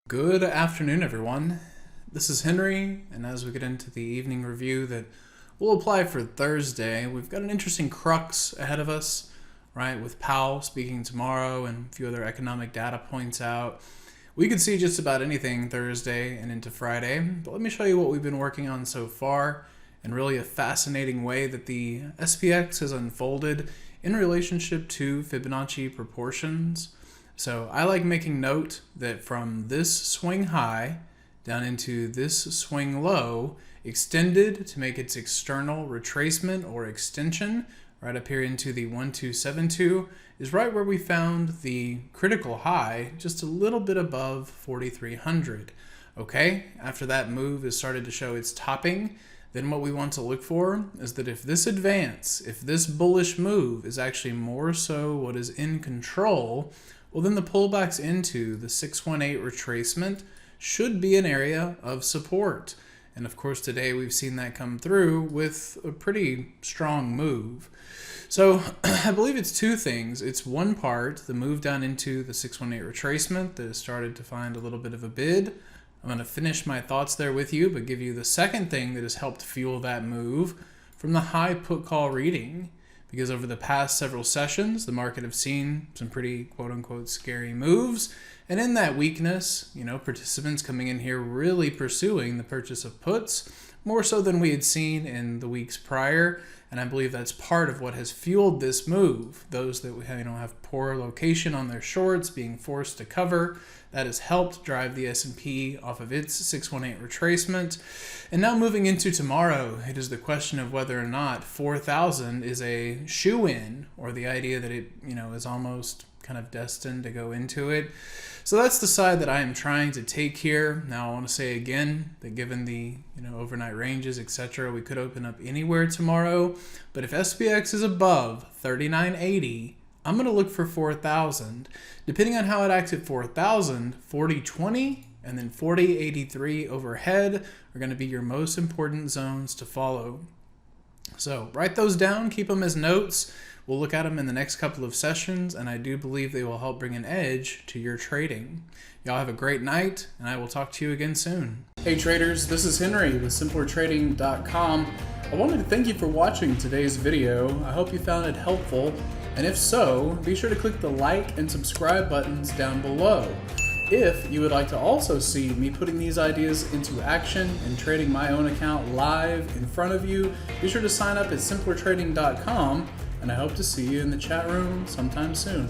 Good afternoon, everyone. This is Henry, and as we get into the evening review that will apply for Thursday, we've got an interesting crux ahead of us, right? With Powell speaking tomorrow and a few other economic data points out. We could see just about anything Thursday and into Friday, but let me show you what we've been working on so far and really a fascinating way that the SPX has unfolded in relationship to Fibonacci proportions. So I like making note that from this swing high down into this swing low, extended to make its external retracement or extension right up here into the 1272 is right where we found the critical high, just a little bit above 4,300. Okay, after that move has started to show its topping, then what we want to look for is that if this advance, if this bullish move is actually more so what is in control, well, then the pullbacks into the 618 retracement should be an area of support. And of course, today we've seen that come through with a pretty strong move. So I believe it's two things. It's one part, the move down into the 618 retracement that has started to find a little bit of a bid. I'm going to finish my thoughts there with you, but give you the second thing that has helped fuel that move from the high put call reading. Because over the past several sessions, the market have seen some pretty quote-unquote scary moves. And in that weakness, participants coming in here really pursuing the purchase of puts, more so than we had seen in the weeks prior. And I believe that's part of what has fueled this move. Those that have poor location on their shorts being forced to cover, that has helped drive the S&P off of its 618 retracement. And now moving into tomorrow, it is the question of whether or not 4,000 is a shoe-in, or the idea that it is almost kind of destined to go into it. So that's the side that I am trying to take here. Now I want to say again that given the overnight ranges, etc., we could open up anywhere tomorrow. But if SPX is above 3980, I'm going to look for 4,000. Depending on how it acts at 4,000, 4020 and then 4083 overhead are going to be your most important zones to follow. So write those down, keep them as notes. We'll look at them in the next couple of sessions, and I do believe they will help bring an edge to your trading. Y'all have a great night, and I will talk to you again soon. Hey traders, this is Henry with simplertrading.com. I wanted to thank you for watching today's video. I hope you found it helpful, and if so, be sure to click the like and subscribe buttons down below. If you would like to also see me putting these ideas into action and trading my own account live in front of you, be sure to sign up at simplertrading.com, and I hope to see you in the chat room sometime soon.